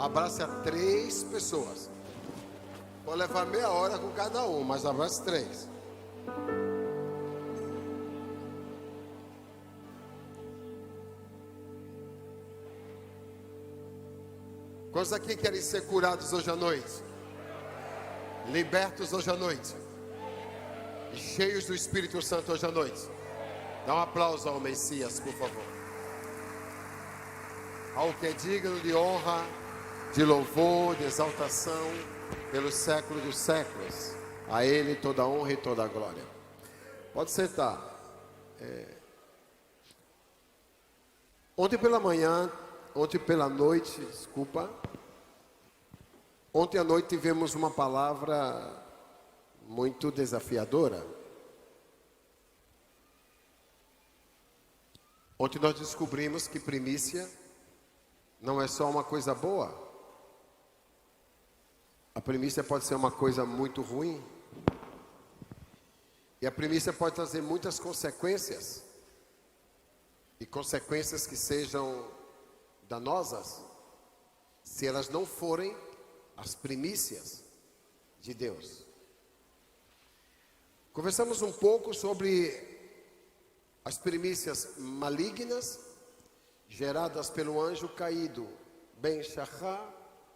Abrace a 3 pessoas. Pode levar meia hora com cada um, mas abrace 3. Quantos aqui querem ser curados hoje à noite? Libertos hoje à noite? E cheios do Espírito Santo hoje à noite? Dá um aplauso ao Messias, por favor. Ao que é digno de honra, de louvor, de exaltação, pelos séculos dos séculos. A Ele toda a honra e toda a glória. Pode sentar. Ontem pela noite, desculpa. Ontem à noite tivemos uma palavra muito desafiadora. Ontem nós descobrimos que primícia não é só uma coisa boa. A primícia pode ser uma coisa muito ruim. E a primícia pode trazer muitas consequências. E consequências que sejam danosas, se elas não forem as primícias de Deus. Conversamos um pouco sobre as primícias malignas geradas pelo anjo caído Ben-Shachar,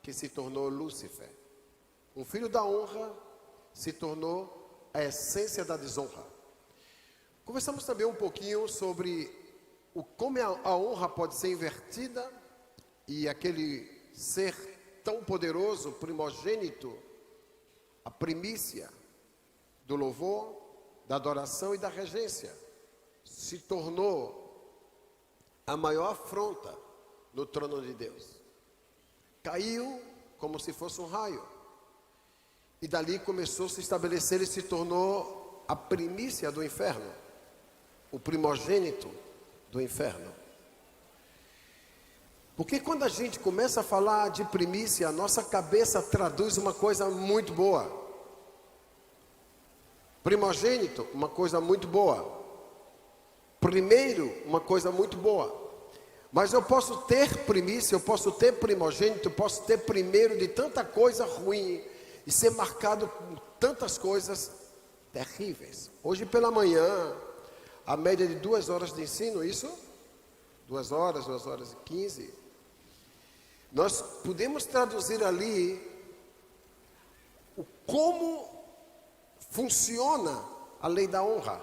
que se tornou Lúcifer. Um filho da honra se tornou a essência da desonra. Conversamos também um pouquinho sobre como a honra pode ser invertida e aquele ser tão poderoso, primogênito, a primícia do louvor, da adoração e da regência, se tornou a maior afronta no trono de Deus. Caiu como se fosse um raio. E dali começou a se estabelecer e se tornou a primícia do inferno, o primogênito do inferno. Porque quando a gente começa a falar de primícia, a nossa cabeça traduz uma coisa muito boa. Primogênito, uma coisa muito boa. Primeiro, uma coisa muito boa. Mas eu posso ter primícia, eu posso ter primogênito, eu posso ter primeiro de tanta coisa ruim e ser marcado por tantas coisas terríveis. Hoje pela manhã, a média de 2 horas de ensino, isso? 2 horas, 2 horas e 15. Nós podemos traduzir ali como funciona a lei da honra.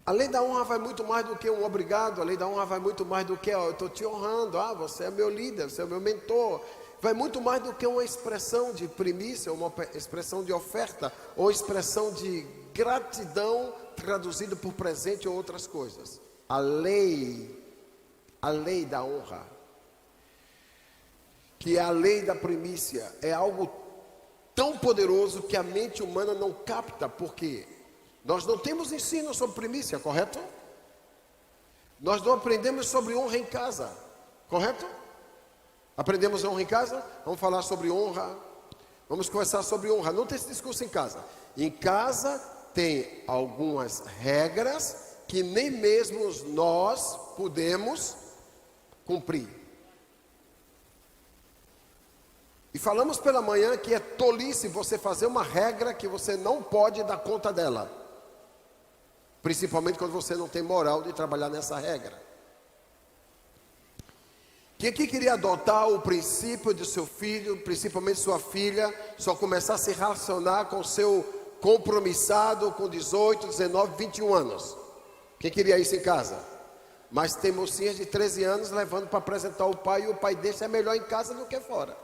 A lei da honra vai muito mais do que um obrigado. A lei da honra vai muito mais do que eu estou te honrando. Você é meu líder, você é meu mentor. Vai muito mais do que uma expressão de primícia, uma expressão de oferta, ou expressão de gratidão traduzido por presente ou outras coisas. A lei da honra, que é a lei da primícia, é algo tão poderoso que a mente humana não capta, porque nós não temos ensino sobre primícia, correto? Nós não aprendemos sobre honra em casa, correto? Aprendemos honra em casa? Vamos falar sobre honra. Vamos conversar sobre honra. Não tem esse discurso em casa. Em casa tem algumas regras que nem mesmo nós podemos cumprir. E falamos pela manhã que é tolice você fazer uma regra que você não pode dar conta dela. Principalmente quando você não tem moral de trabalhar nessa regra. Quem aqui queria adotar o princípio de seu filho, principalmente sua filha, só começar a se relacionar com seu compromissado com 18, 19, 21 anos? Quem queria isso em casa? Mas tem mocinhas de 13 anos levando para apresentar o pai, e o pai deixa é melhor em casa do que fora.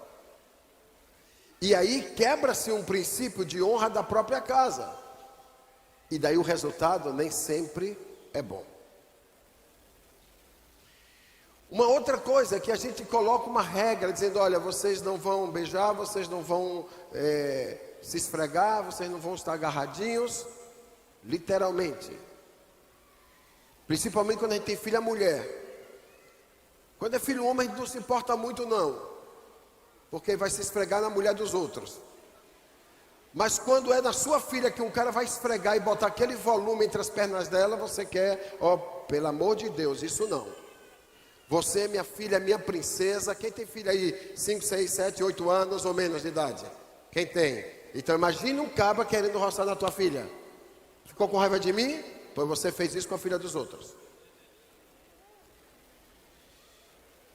E aí quebra-se um princípio de honra da própria casa. E daí o resultado nem sempre é bom. Uma outra coisa é que a gente coloca uma regra dizendo, olha, vocês não vão beijar, vocês não vão se esfregar, vocês não vão estar agarradinhos, literalmente. Principalmente quando a gente tem filha mulher. Quando é filho homem a gente não se importa muito não, porque vai se esfregar na mulher dos outros. Mas quando é na sua filha que um cara vai esfregar e botar aquele volume entre as pernas dela, você quer, pelo amor de Deus, isso não. Você, minha filha, minha princesa. Quem tem filha aí? 5, 6, 7, 8 anos ou menos de idade? Quem tem? Então imagine um cabra querendo roçar na tua filha. Ficou com raiva de mim? Pois você fez isso com a filha dos outros.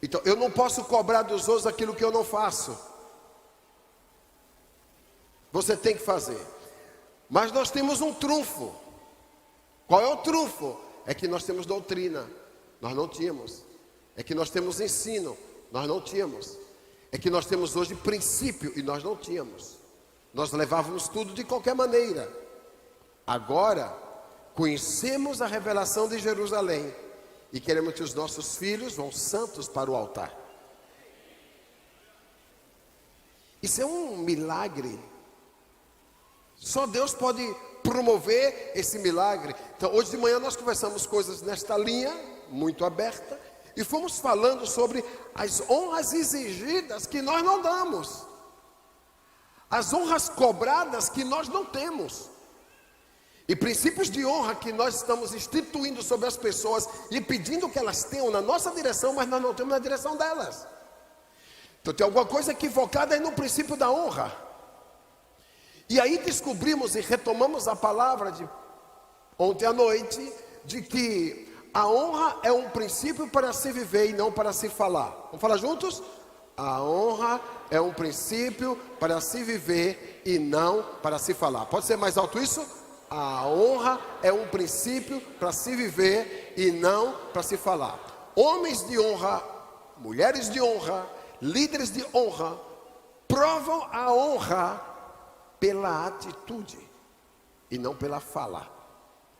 Então eu não posso cobrar dos outros aquilo que eu não faço. Você tem que fazer. Mas nós temos um trunfo. Qual é o trunfo? É que nós temos doutrina. Nós não tínhamos. É que nós temos ensino. Nós não tínhamos. É que nós temos hoje princípio e nós não tínhamos. Nós levávamos tudo de qualquer maneira. Agora, conhecemos a revelação de Jerusalém e queremos que os nossos filhos vão santos para o altar. Isso é um milagre. Só Deus pode promover esse milagre. Então, hoje de manhã nós conversamos coisas nesta linha, muito aberta, e fomos falando sobre as honras exigidas que nós não damos. As honras cobradas que nós não temos. E princípios de honra que nós estamos instituindo sobre as pessoas e pedindo que elas tenham na nossa direção, mas nós não temos na direção delas. Então tem alguma coisa equivocada aí no princípio da honra. E aí descobrimos e retomamos a palavra de ontem à noite, de que a honra é um princípio para se viver e não para se falar. Vamos falar juntos? A honra é um princípio para se viver e não para se falar. Pode ser mais alto isso? A honra é um princípio para se viver e não para se falar. Homens de honra, mulheres de honra, líderes de honra, provam a honra pela atitude e não pela fala.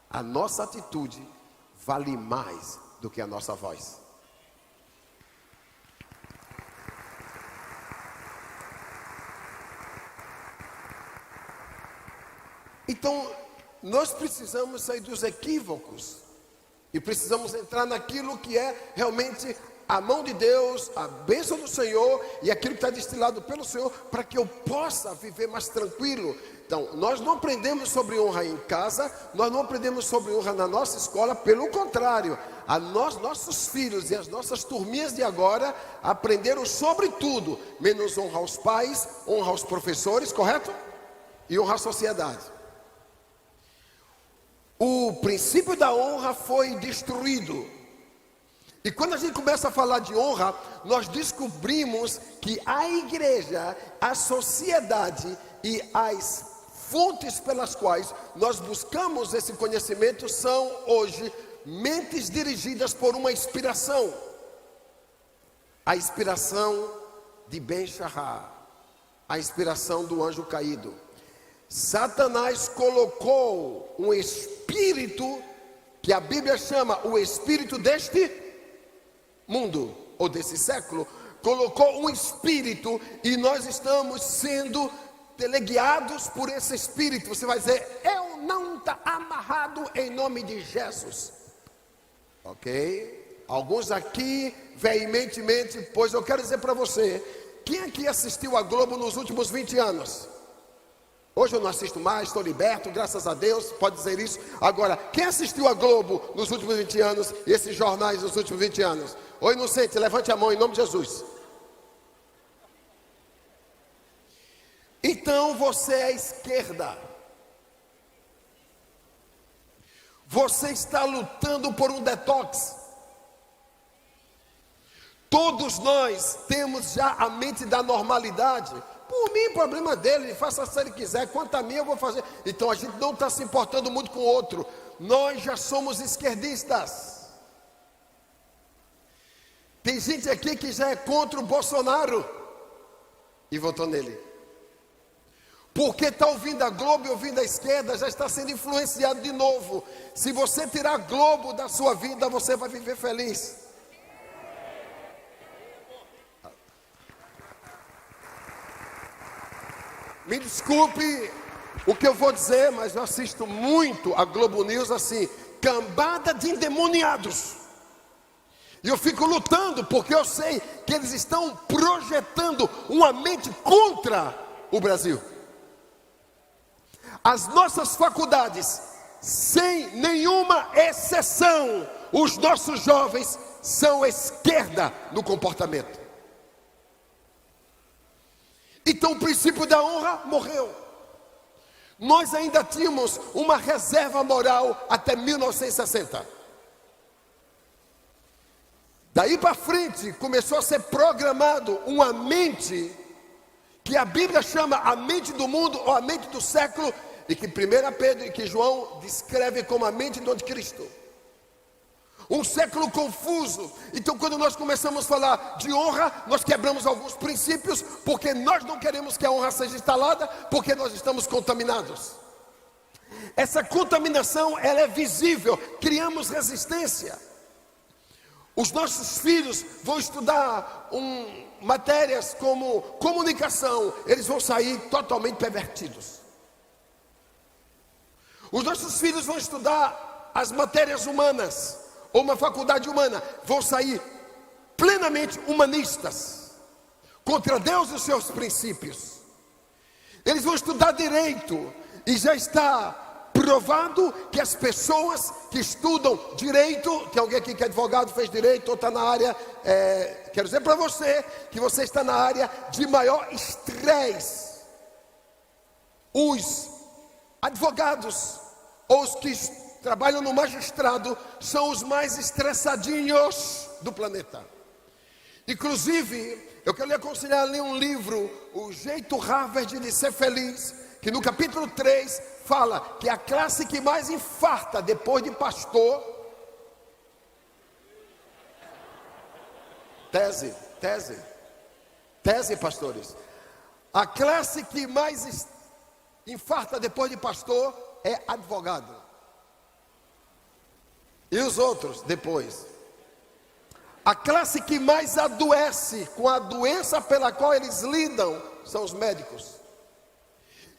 A nossa atitude vale mais do que a nossa voz. Então, nós precisamos sair dos equívocos e precisamos entrar naquilo que é realmente a mão de Deus, a bênção do Senhor e aquilo que está destilado pelo Senhor, para que eu possa viver mais tranquilo. Então, nós não aprendemos sobre honra em casa, nós não aprendemos sobre honra na nossa escola, pelo contrário, nossos filhos e as nossas turminhas de agora aprenderam sobre tudo, menos honra aos pais, honra aos professores, correto? E honra à sociedade. O princípio da honra foi destruído. E quando a gente começa a falar de honra, nós descobrimos que a igreja, a sociedade e as fontes pelas quais nós buscamos esse conhecimento são hoje mentes dirigidas por uma inspiração. A inspiração de Ben-Shahar, a inspiração do anjo caído. Satanás colocou um espírito que a Bíblia chama o espírito deste mundo, ou desse século, colocou um espírito e nós estamos sendo teleguiados por esse espírito. Você vai dizer, eu não estou amarrado em nome de Jesus. Ok? Alguns aqui, veementemente, pois eu quero dizer para você, quem aqui assistiu a Globo nos últimos 20 anos? Hoje eu não assisto mais, estou liberto, graças a Deus, pode dizer isso. Agora, quem assistiu a Globo nos últimos 20 anos, e esses jornais nos últimos 20 anos? Ô inocente, levante a mão em nome de Jesus. Então você é a esquerda. Você está lutando por um detox. Todos nós temos já a mente da normalidade. Por mim, problema dele, ele faça se ele quiser, quanto a mim eu vou fazer. Então a gente não está se importando muito com o outro. Nós já somos esquerdistas. Tem gente aqui que já é contra o Bolsonaro e votou nele. Porque está ouvindo a Globo e ouvindo a esquerda, já está sendo influenciado de novo. Se você tirar a Globo da sua vida, você vai viver feliz. Me desculpe o que eu vou dizer, mas eu assisto muito a Globo News assim, cambada de endemoniados. E eu fico lutando, porque eu sei que eles estão projetando uma mente contra o Brasil. As nossas faculdades, sem nenhuma exceção, os nossos jovens são esquerda no comportamento. Então o princípio da honra morreu. Nós ainda tínhamos uma reserva moral até 1960. Daí para frente começou a ser programado uma mente que a Bíblia chama a mente do mundo ou a mente do século, e que 1 Pedro e que João descreve como a mente do anticristo. Um século confuso. Então quando nós começamos a falar de honra, nós quebramos alguns princípios, porque nós não queremos que a honra seja instalada, porque nós estamos contaminados. Essa contaminação, ela é visível, criamos resistência. Os nossos filhos vão estudar matérias como comunicação, eles vão sair totalmente pervertidos. Os nossos filhos vão estudar as matérias humanas, ou uma faculdade humana, vão sair plenamente humanistas, contra Deus e os seus princípios. Eles vão estudar direito, e já está provado que as pessoas que estudam direito, tem alguém aqui que é advogado, fez direito, ou está na área, quero dizer para você, que você está na área de maior estresse. Os advogados, ou os que trabalham no magistrado, são os mais estressadinhos do planeta. Inclusive, eu quero lhe aconselhar a ler um livro, O Jeito Harvard de Ser Feliz, que no capítulo 3 fala que a classe que mais infarta depois de pastor, tese, pastores, a classe que mais infarta depois de pastor é advogado. E os outros depois. A classe que mais adoece com a doença pela qual eles lidam são os médicos.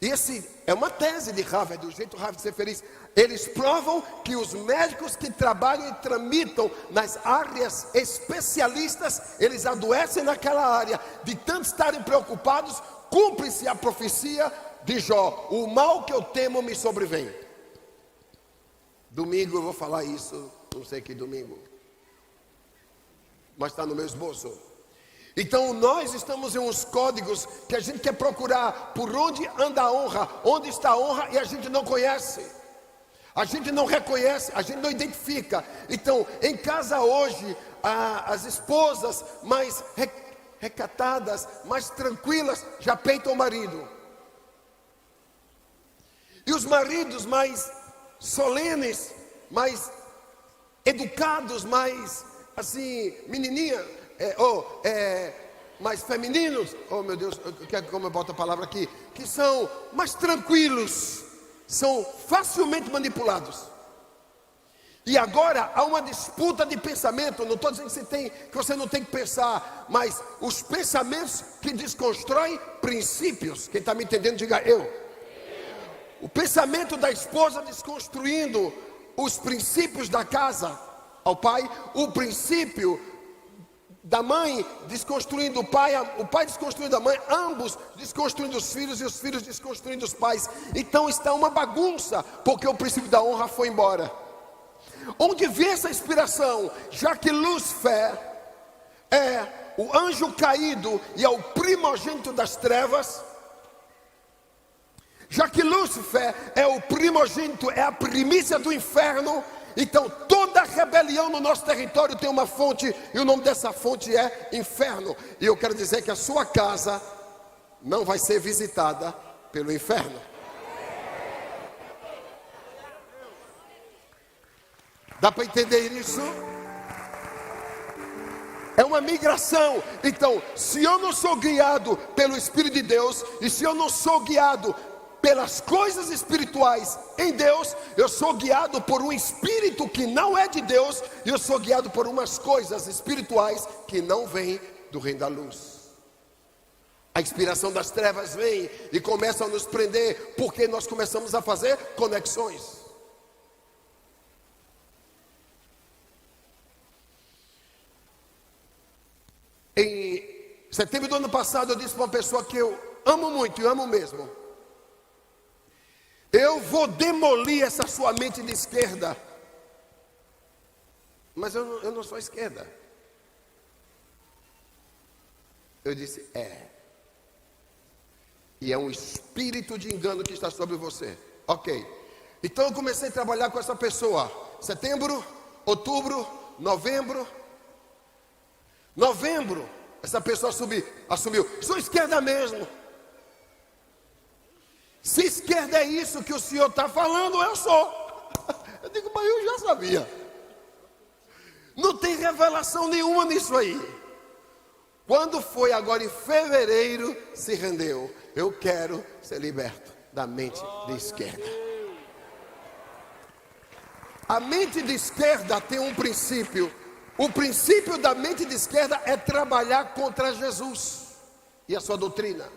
E esse é uma tese de Harvard, do jeito Harvard de ser feliz. Eles provam que os médicos que trabalham e tramitam nas áreas especialistas, eles adoecem naquela área. De tanto estarem preocupados, cumpre-se a profecia de Jó: o mal que eu temo me sobrevém. Domingo eu vou falar isso, não sei que domingo, mas está no meu esboço. Então nós estamos em uns códigos que a gente quer procurar por onde anda a honra, onde está a honra, e a gente não conhece, a gente não reconhece, a gente não identifica. Então em casa hoje, as esposas mais recatadas, mais tranquilas, já peitam o marido, e os maridos mais solenes, mais educados, mais assim, menininha, mais femininos, oh meu Deus, como eu boto a palavra aqui, que são mais tranquilos, são facilmente manipulados. E agora há uma disputa de pensamento. Não estou dizendo que você não tem que pensar, mas os pensamentos que desconstroem princípios. Quem está me entendendo, diga eu. O pensamento da esposa desconstruindo os princípios da casa ao pai, o princípio da mãe desconstruindo o pai desconstruindo a mãe, ambos desconstruindo os filhos e os filhos desconstruindo os pais. Então está uma bagunça, porque o princípio da honra foi embora. Onde vem essa inspiração? Já que Lúcifer é o anjo caído e é o primogênito das trevas, já que Lúcifer é o primogênito, é a primícia do inferno, então toda rebelião no nosso território tem uma fonte, e o nome dessa fonte é inferno. E eu quero dizer que a sua casa não vai ser visitada pelo inferno. Dá para entender isso? É uma migração. Então, se eu não sou guiado pelo Espírito de Deus, e se eu não sou guiado pelas coisas espirituais em Deus, eu sou guiado por um espírito que não é de Deus, e eu sou guiado por umas coisas espirituais que não vêm do reino da luz. A inspiração das trevas vem e começa a nos prender, porque nós começamos a fazer conexões. Em setembro do ano passado eu disse para uma pessoa que eu amo muito, e amo mesmo: eu vou demolir essa sua mente de esquerda. Mas eu não sou esquerda. Eu disse, E é um espírito de engano que está sobre você. Ok. Então eu comecei a trabalhar com essa pessoa. Setembro, outubro, novembro. Novembro, essa pessoa assumiu. Sou esquerda mesmo. Se esquerda é isso que o senhor está falando, eu sou. Eu digo, mas eu já sabia. Não tem revelação nenhuma nisso aí. Quando foi agora em fevereiro, se rendeu. Eu quero ser liberto da mente de esquerda. A mente de esquerda tem um princípio. O princípio da mente de esquerda é trabalhar contra Jesus e a sua doutrina.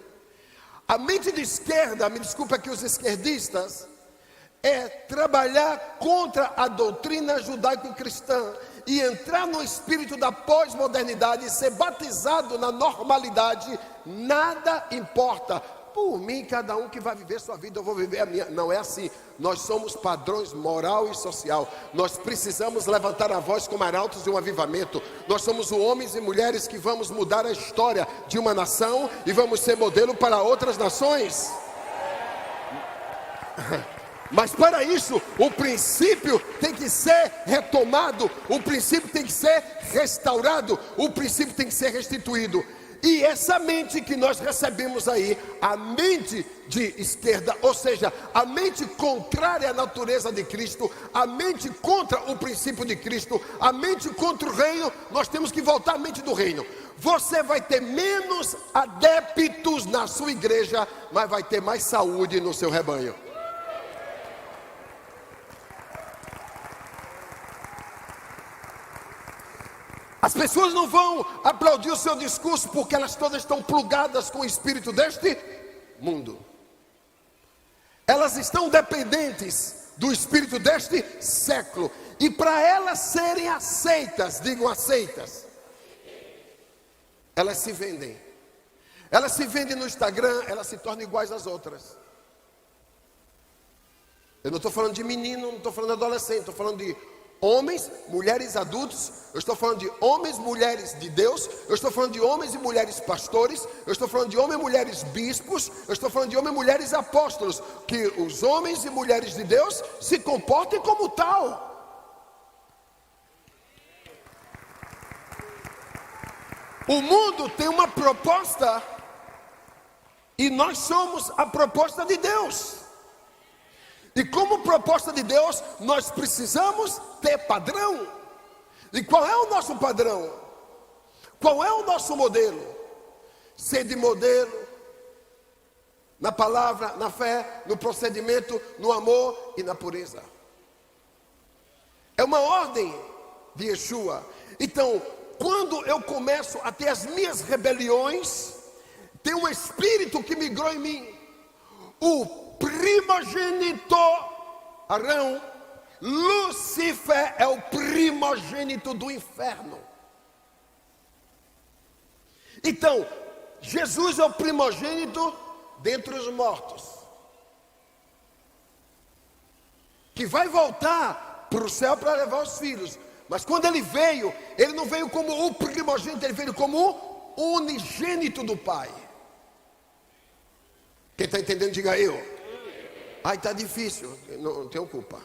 A mente de esquerda, me desculpa aqui os esquerdistas, é trabalhar contra a doutrina judaico-cristã e entrar no espírito da pós-modernidade, ser batizado na normalidade. Nada importa. Por mim, cada um que vai viver sua vida, eu vou viver a minha. Não é assim. Nós somos padrões moral e social. Nós precisamos levantar a voz como arautos de um avivamento. Nós somos homens e mulheres que vamos mudar a história de uma nação e vamos ser modelo para outras nações. Mas para isso, o princípio tem que ser retomado, o princípio tem que ser restaurado, o princípio tem que ser restituído. E essa mente que nós recebemos aí, a mente de esquerda, ou seja, a mente contrária à natureza de Cristo, a mente contra o princípio de Cristo, a mente contra o reino, nós temos que voltar à mente do reino. Você vai ter menos adeptos na sua igreja, mas vai ter mais saúde no seu rebanho. As pessoas não vão aplaudir o seu discurso porque elas todas estão plugadas com o espírito deste mundo. Elas estão dependentes do espírito deste século. E para elas serem aceitas, digam aceitas, elas se vendem. Elas se vendem no Instagram, elas se tornam iguais às outras. Eu não estou falando de menino, não estou falando de adolescente, estou falando de homens, mulheres adultos, eu estou falando de homens, mulheres de Deus, eu estou falando de homens e mulheres pastores, eu estou falando de homens e mulheres bispos, eu estou falando de homens e mulheres apóstolos, que os homens e mulheres de Deus se comportem como tal. O mundo tem uma proposta e nós somos a proposta de Deus. E como proposta de Deus, nós precisamos ter padrão. E qual é o nosso padrão? Qual é o nosso modelo? Ser de modelo na palavra, na fé, no procedimento, no amor e na pureza. É uma ordem de Yeshua. Então, quando eu começo a ter as minhas rebeliões, tem um espírito que migrou em mim. O primogênito, Arão, Lúcifer é o primogênito do inferno. Então, Jesus é o primogênito dentre os mortos, que vai voltar para o céu para levar os filhos. Mas quando ele veio, ele não veio como o primogênito, ele veio como o unigênito do Pai. Quem está entendendo, diga eu. Ai, está difícil, não tenho culpa.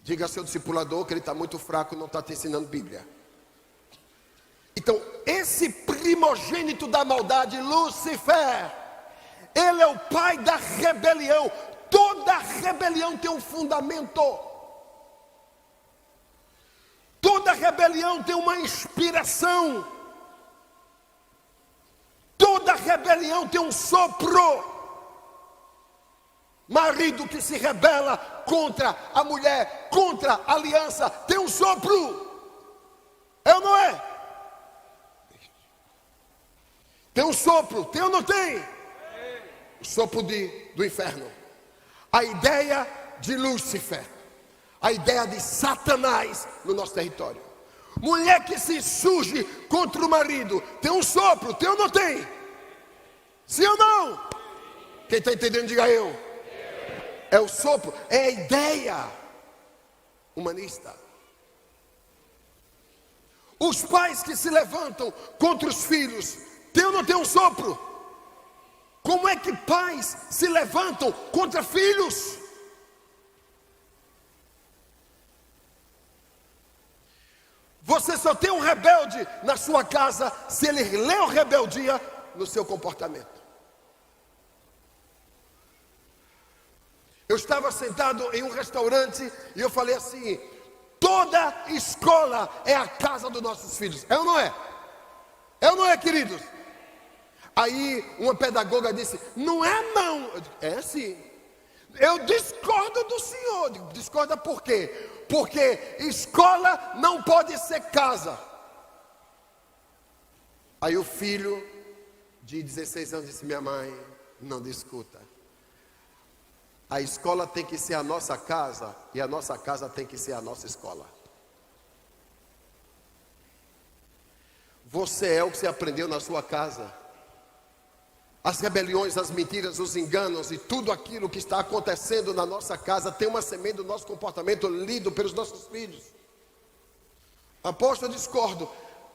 Diga ao seu discipulador que ele está muito fraco e não está te ensinando Bíblia. Então, esse primogênito da maldade, Lúcifer, ele é o pai da rebelião. Toda rebelião tem um fundamento. Toda rebelião tem uma inspiração. Toda rebelião tem um sopro. Marido que se rebela contra a mulher, contra a aliança, tem um sopro. É ou não é? Tem um sopro, tem ou não tem? O sopro do inferno. A ideia de Lúcifer, a ideia de Satanás no nosso território. Mulher que se surge contra o marido, tem um sopro, tem ou não tem? Sim ou não? Quem está entendendo, diga eu. É o sopro, é a ideia humanista. Os pais que se levantam contra os filhos, tem ou não tem um sopro? Como é que pais se levantam contra filhos? Você só tem um rebelde na sua casa se ele leu rebeldia no seu comportamento. Eu estava sentado em um restaurante e eu falei assim: toda escola é a casa dos nossos filhos. É ou não é? É ou não é, queridos? Aí uma pedagoga disse: não é não. Eu digo, é sim. Eu discordo do senhor. Eu digo, discorda por quê? Porque escola não pode ser casa. Aí o filho de 16 anos disse: minha mãe, não discuta. A escola tem que ser a nossa casa e a nossa casa tem que ser a nossa escola. Você é o que você aprendeu na sua casa. As rebeliões, as mentiras, os enganos e tudo aquilo que está acontecendo na nossa casa tem uma semente do nosso comportamento lido pelos nossos filhos. Apóstolo, eu discordo.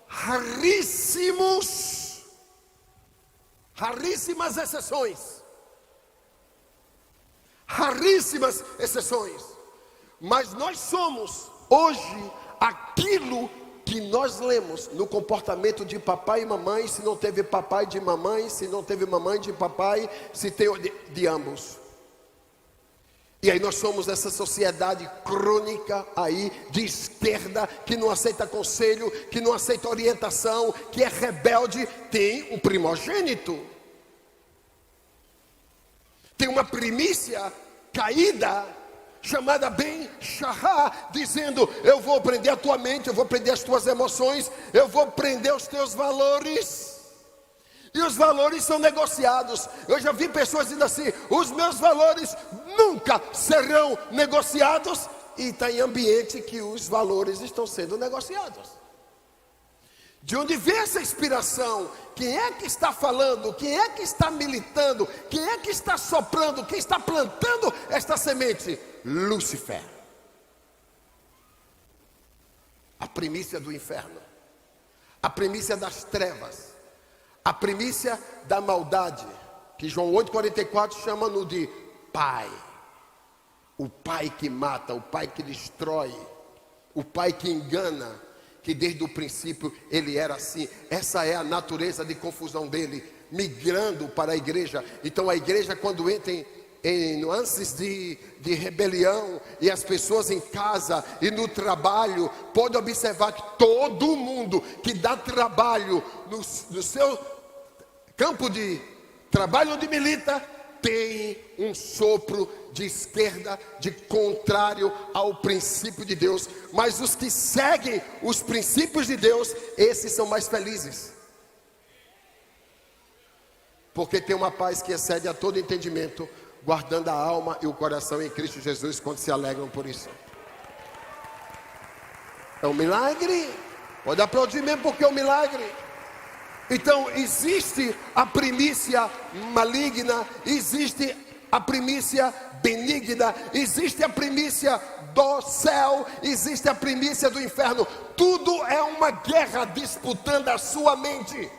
Raríssimas exceções. Raríssimas exceções. Mas nós somos hoje aquilo que nós lemos no comportamento de papai e mamãe. Se não teve papai, de mamãe. Se não teve mamãe, de papai. Se tem de ambos. E aí nós somos essa sociedade crônica aí de esquerda, que não aceita conselho, que não aceita orientação, que é rebelde. Tem um primogênito, tem uma primícia caída, chamada Ben Shahá, dizendo: eu vou prender a tua mente, eu vou prender as tuas emoções, eu vou prender os teus valores. E os valores são negociados. Eu já vi pessoas dizendo assim: os meus valores nunca serão negociados. E está em ambiente que os valores estão sendo negociados. De onde vem essa inspiração? Quem é que está falando? Quem é que está militando? Quem é que está soprando? Quem está plantando esta semente? Lúcifer. A primícia do inferno. A primícia das trevas. A primícia da maldade. Que João 8,44 chama-no de pai. O pai que mata, o pai que destrói. O pai que engana. Que desde o princípio ele era assim. Essa é a natureza de confusão dele, migrando para a igreja. Então a igreja, quando entra em nuances de rebelião, e as pessoas em casa e no trabalho, pode observar que todo mundo que dá trabalho no seu campo de trabalho onde milita, tem um sopro de esquerda, de contrário ao princípio de Deus. Mas os que seguem os princípios de Deus, esses são mais felizes, porque tem uma paz que excede a todo entendimento, guardando a alma e o coração em Cristo Jesus, quando se alegram por isso. É um milagre. Pode aplaudir mesmo, porque é um milagre. Então existe a primícia maligna, existe a primícia benigna, existe a primícia do céu, existe a primícia do inferno. Tudo é uma guerra disputando a sua mente.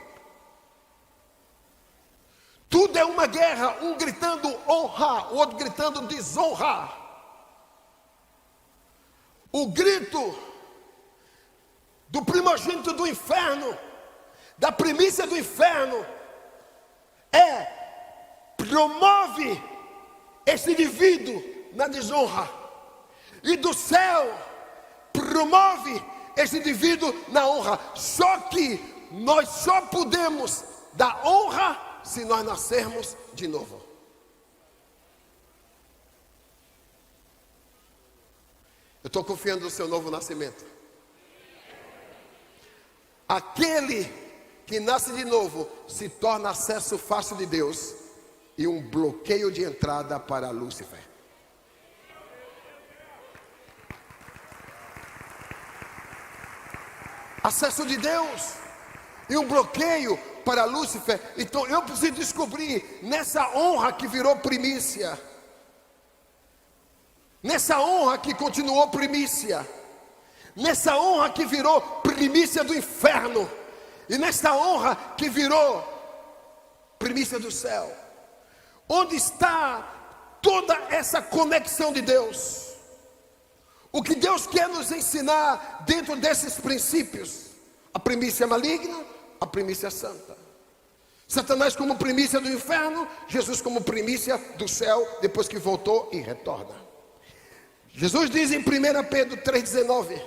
Tudo é uma guerra, um gritando honra, o outro gritando desonra. O grito do primogênito do inferno, da primícia do inferno, promove esse indivíduo na desonra, e do céu promove esse indivíduo na honra. Só que nós só podemos dar honra se nós nascermos de novo. Eu estou confiando no seu novo nascimento. Aquele que nasce de novo se torna acesso fácil de Deus e um bloqueio de entrada para Lúcifer. Acesso de Deus e um bloqueio para Lúcifer. Então eu preciso descobrir nessa honra que virou primícia, nessa honra que continuou primícia, nessa honra que virou primícia, primícia do inferno, e nesta honra que virou primícia do céu. Onde está toda essa conexão de Deus? O que Deus quer nos ensinar dentro desses princípios? A primícia maligna, a primícia santa. Satanás como primícia do inferno, Jesus como primícia do céu, depois que voltou e retorna. Jesus diz em 1 Pedro 3,19.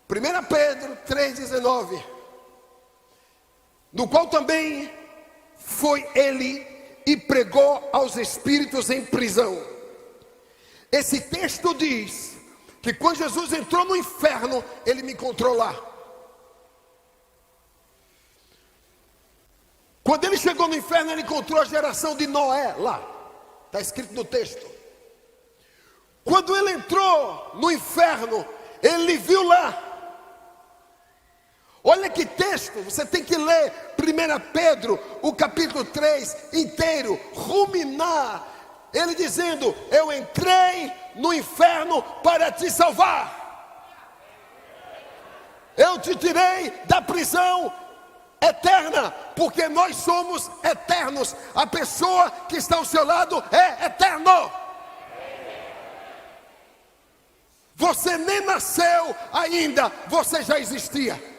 1 Pedro 3,19. No qual também foi ele e pregou aos espíritos em prisão. Esse texto diz que quando Jesus entrou no inferno, ele me encontrou lá. Quando ele chegou no inferno, ele encontrou a geração de Noé lá. Está escrito no texto. Quando ele entrou no inferno, ele viu lá. Olha que texto, você tem que ler 1 Pedro, o capítulo 3 inteiro, ruminar. Ele dizendo: eu entrei no inferno para te salvar. Eu te tirei da prisão eterna, porque nós somos eternos. A pessoa que está ao seu lado é eterno. Você nem nasceu ainda, você já existia.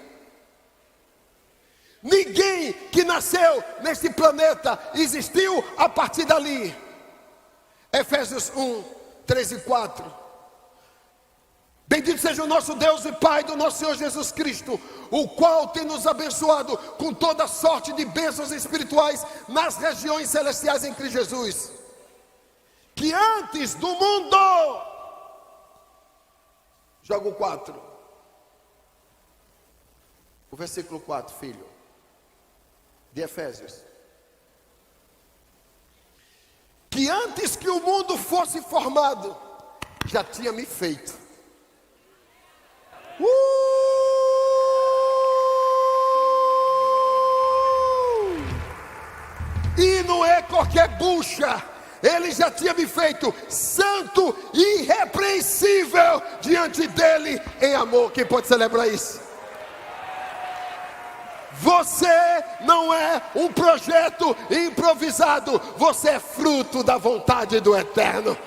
Ninguém que nasceu neste planeta existiu a partir dali. Efésios 1, 3 e 4. Bendito seja o nosso Deus e Pai do nosso Senhor Jesus Cristo, o qual tem nos abençoado com toda sorte de bênçãos espirituais nas regiões celestiais em Cristo Jesus. Que antes do mundo, jogo 4, o versículo 4, filho, de Efésios. Que antes que o mundo fosse formado, já tinha me feito. E não é qualquer bucha. Ele já tinha me feito santo e irrepreensível diante dele em amor. Quem pode celebrar isso? Você não é um projeto improvisado. Você é fruto da vontade do Eterno.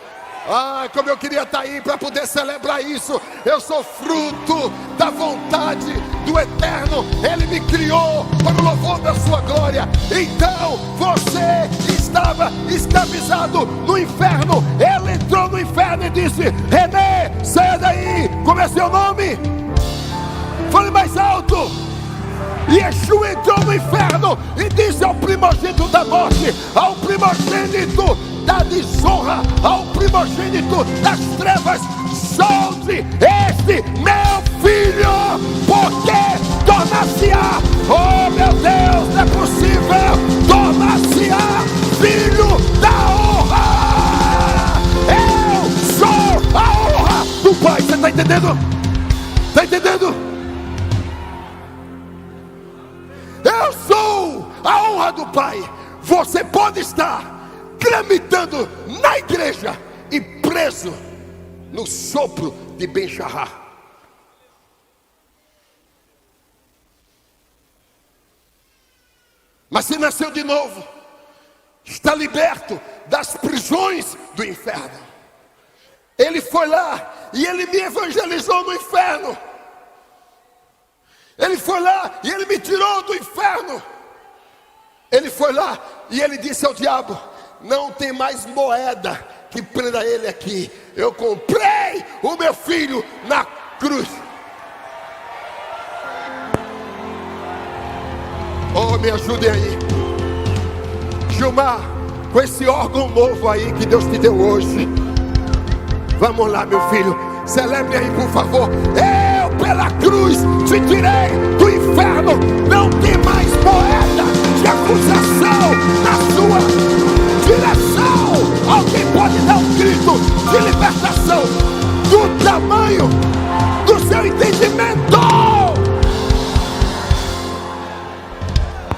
Como eu queria estar aí para poder celebrar isso. Eu sou fruto da vontade do Eterno. Ele me criou para o louvor da sua glória. Então você estava escravizado no inferno. Ele entrou no inferno e disse: René, saia daí. Como é seu nome? Fale mais alto. Yeshua entrou no inferno e disse ao primogênito da morte, ao primogênito da desonra, ao primogênito das trevas: solte este meu filho, porque tornar-se-á, oh meu Deus, não é possível, tornar-se-á filho da honra. Eu sou a honra do Pai. Você está entendendo? Está entendendo? Eu sou a honra do Pai. Você pode estar tramitando na igreja e preso no sopro de Ben-Shahar. Mas se nasceu de novo, está liberto das prisões do inferno. Ele foi lá e ele me evangelizou no inferno. Ele foi lá e ele me tirou do inferno. Ele foi lá e ele disse ao diabo: não tem mais moeda que prenda ele aqui. Eu comprei o meu filho na cruz. Oh, me ajudem aí, Gilmar, com esse órgão novo aí que Deus te deu hoje. Vamos lá, meu filho, celebre aí, por favor. Eu pela cruz te tirei do inferno. Não tem mais moeda de acusação na sua direção. Alguém pode dar um grito de libertação do tamanho do seu entendimento?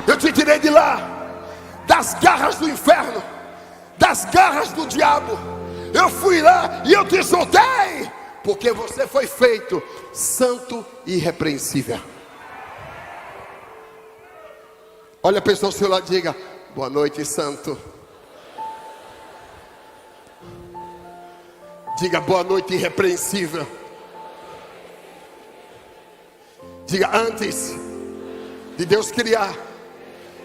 Eu te tirei de lá, das garras do inferno, das garras do diabo. Eu fui lá e eu te soltei Porque você foi feito santo e irrepreensível. Olha a pessoa ao seu lado e diga: boa noite, santo. Diga: boa noite, irrepreensível. Diga: antes de Deus criar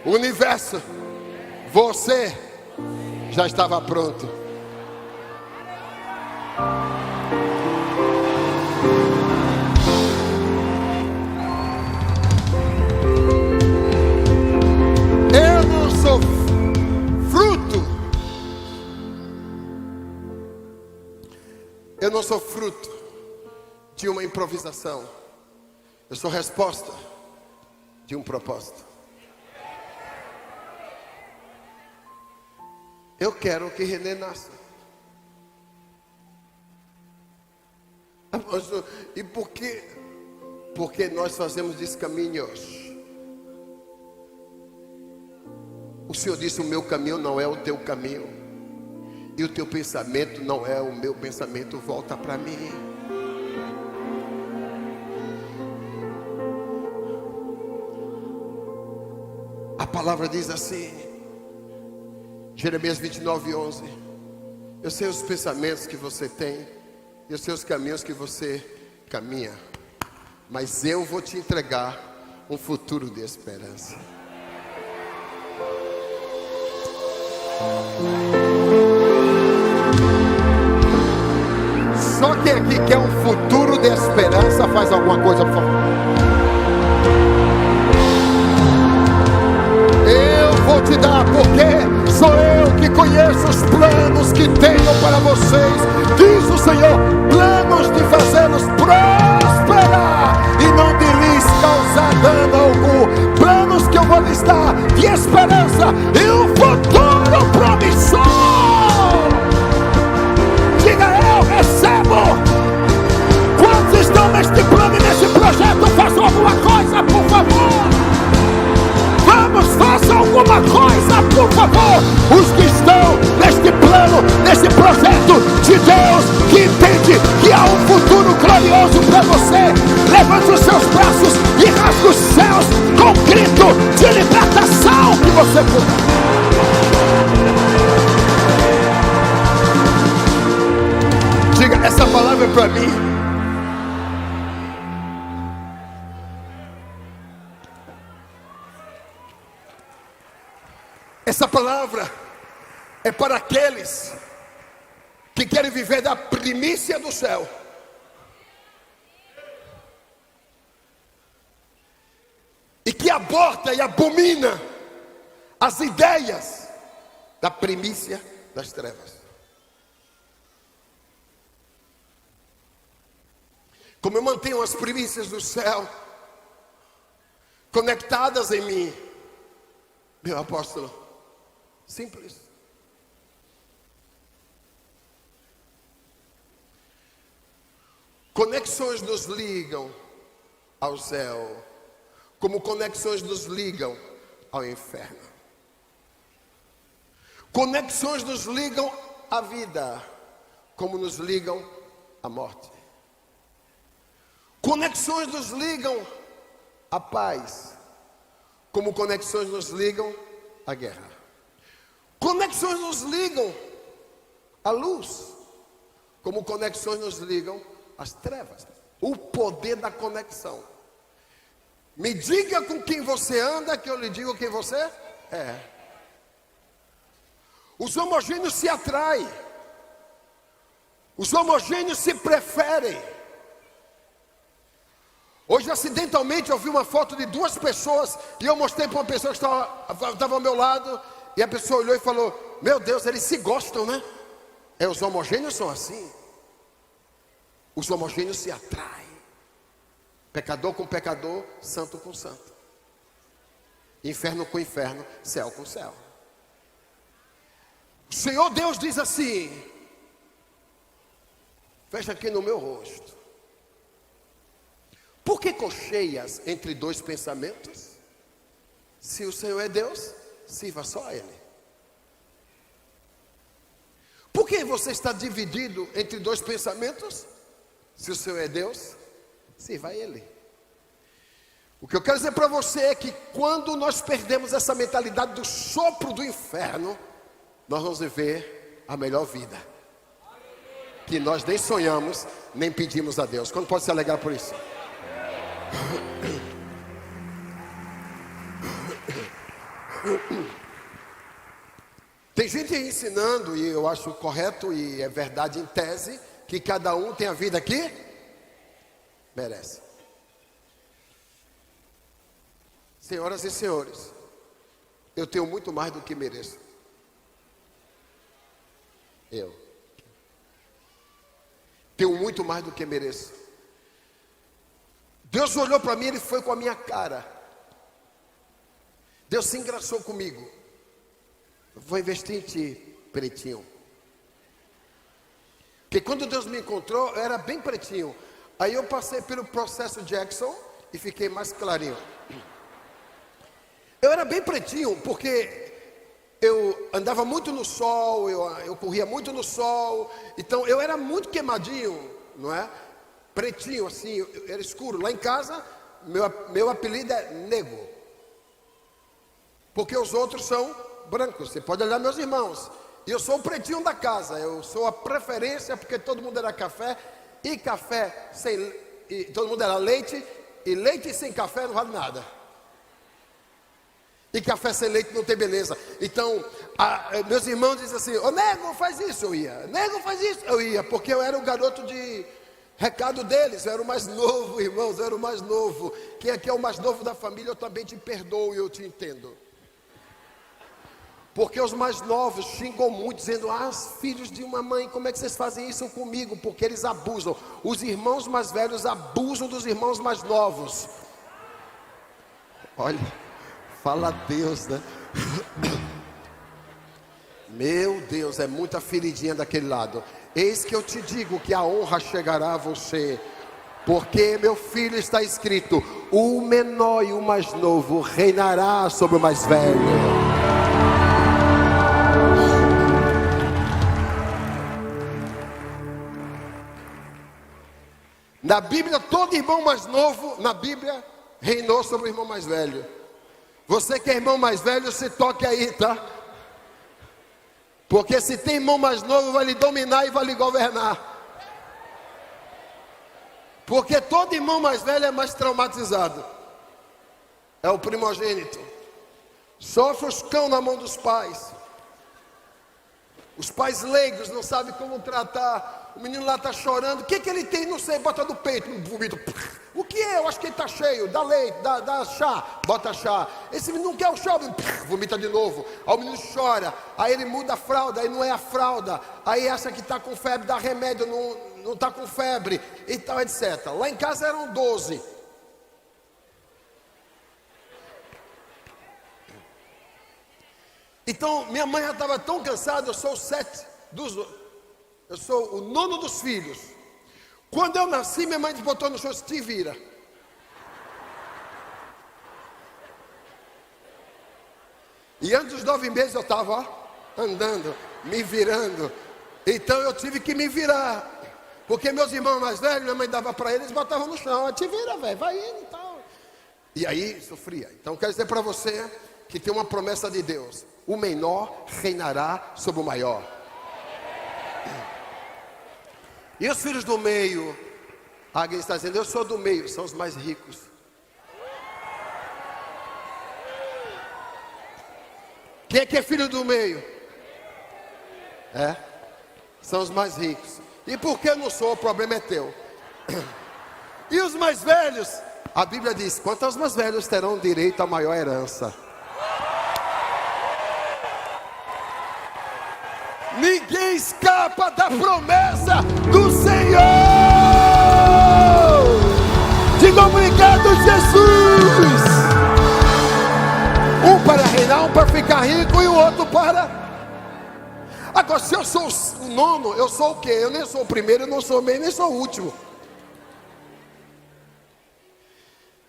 o universo, você já estava pronto. Eu não sou fruto. Eu não sou fruto de uma improvisação. Eu sou resposta de um propósito. Eu quero que René nasça. E por quê? Porque nós fazemos descaminhos. O Senhor disse: o meu caminho não é o teu caminho, e o teu pensamento não é o meu pensamento. Volta para mim. A palavra diz assim, Jeremias 29:11: eu sei os pensamentos que você tem e os seus caminhos que você caminha, mas eu vou te entregar um futuro de esperança. Só quem aqui quer um futuro de esperança, faz alguma coisa, por favor. Eu vou te dar, porque sou eu que conheço os planos que tenho para vocês, diz o Senhor, planos de fazê-los prosperar e não de lhes causar dano algum, planos que eu vou lhes dar de esperança e um futuro promissor. Diga: eu recebo. Quantos estão neste plano e nesse projeto? Façam alguma coisa, por favor. Vamos, façam alguma coisa, por favor. Os que estão neste plano, nesse projeto de Deus, que entende que há um futuro glorioso para você, levante os seus braços e rasgue os céus com um grito de libertação que você puder. Diga: essa palavra é para mim. Essa palavra é para aqueles que querem viver da primícia do céu. E que aborta e abomina as ideias da primícia das trevas. Como eu mantenho as primícias do céu conectadas em mim, meu apóstolo? Simples. Conexões nos ligam ao céu, como conexões nos ligam ao inferno. Conexões nos ligam à vida, como nos ligam à morte. Conexões nos ligam à paz, como conexões nos ligam à guerra. Conexões nos ligam à luz, como conexões nos ligam às trevas. O poder da conexão. Me diga com quem você anda, que eu lhe digo quem você é. Os homogêneos se atraem. Os homogêneos se preferem. Hoje, acidentalmente, eu vi uma foto de duas pessoas e eu mostrei para uma pessoa que estava ao meu lado. E a pessoa olhou e falou: meu Deus, eles se gostam, né? Os homogêneos são assim. Os homogêneos se atraem. Pecador com pecador, santo com santo. Inferno com inferno, céu com céu. O Senhor Deus diz assim: fecha aqui no meu rosto. Por que cocheias entre dois pensamentos? Se o Senhor é Deus, sirva só a Ele. Por que você está dividido entre dois pensamentos? Se o Senhor é Deus, sirva a Ele. O que eu quero dizer para você é que quando nós perdemos essa mentalidade do sopro do inferno, nós vamos viver a melhor vida, que nós nem sonhamos, nem pedimos a Deus. Quando pode se alegrar por isso? Tem gente aí ensinando, e eu acho correto e é verdade em tese, que cada um tem a vida que merece. Senhoras e senhores, eu tenho muito mais do que mereço. Eu tenho muito mais do que mereço. Deus olhou para mim, Ele foi com a minha cara. Deus se engraçou comigo. Eu vou investir em ti, pretinho. Porque quando Deus me encontrou, eu era bem pretinho. Aí eu passei pelo processo Jackson e fiquei mais clarinho. Eu era bem pretinho, porque eu andava muito no sol, eu corria muito no sol. Então eu era muito queimadinho, não é? Pretinho assim, era escuro. Lá em casa, meu apelido é Nego, porque os outros são brancos. Você pode olhar meus irmãos. E eu sou o pretinho da casa. Eu sou a preferência, porque todo mundo era café. E café sem... E todo mundo era leite. E leite sem café não vale nada. E café sem leite não tem beleza. Então, meus irmãos diziam assim: ô Nego, faz isso. Eu ia. Nego, faz isso. Eu ia, porque eu era o garoto de recado deles. Eu era o mais novo, irmãos. Eu era o mais novo. Quem aqui é o mais novo da família, eu também te perdoo e eu te entendo. Porque os mais novos xingam muito, dizendo: ah, filhos de uma mãe, como é que vocês fazem isso comigo? Porque eles abusam. Os irmãos mais velhos abusam dos irmãos mais novos. Olha, fala a Deus, né? Meu Deus, é muita feridinha daquele lado. Eis que eu te digo que a honra chegará a você. Porque, meu filho, está escrito: o menor e o mais novo reinará sobre o mais velho. Na Bíblia, todo irmão mais novo, na Bíblia, reinou sobre o irmão mais velho. Você que é irmão mais velho, se toque aí, tá? Porque se tem irmão mais novo, vai lhe dominar e vai lhe governar. Porque todo irmão mais velho é mais traumatizado. É o primogênito. Sofre os cão na mão dos pais. Os pais leigos não sabem como tratar. O menino lá está chorando. O que ele tem? Não sei. Bota no peito. Vomita. O que é? Eu acho que ele está cheio. Dá leite, dá chá. Bota chá. Esse menino não quer o chá. Vomita de novo. Aí o menino chora. Aí ele muda a fralda. Aí não é a fralda. Aí essa que está com febre dá remédio. Não está com febre. E tal, etc. Lá em casa eram 12. Então minha mãe já estava tão cansada. Eu sou o 7 dos... Eu sou o 9 dos filhos. Quando eu nasci, minha mãe botou no chão: te vira. E antes dos 9 meses eu estava andando, me virando. Então eu tive que me virar. Porque meus irmãos mais velhos, minha mãe dava para eles, botavam no chão: te vira, velho, vai indo e tal. E aí sofria. Então quero dizer para você que tem uma promessa de Deus: o menor reinará sobre o maior. E os filhos do meio? Alguém está dizendo: eu sou do meio. São os mais ricos. Quem é que é filho do meio? São os mais ricos. E por que eu não sou? O problema é teu. E os mais velhos? A Bíblia diz: quanto aos mais velhos, terão direito à maior herança. Ninguém escapa da promessa do Senhor. Diga obrigado, Jesus. Um para reinar, um para ficar rico e o outro para... Agora, se eu sou o 9, eu sou o quê? Eu nem sou o primeiro, eu não sou o meio, nem sou o último.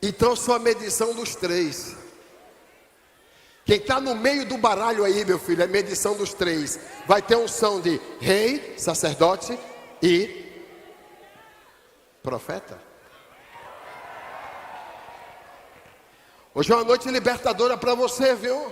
Então eu sou a medição dos 3. Quem está no meio do baralho aí, meu filho, é medição dos 3. Vai ter unção de rei, sacerdote e Profeta? Hoje é uma noite libertadora para você, viu?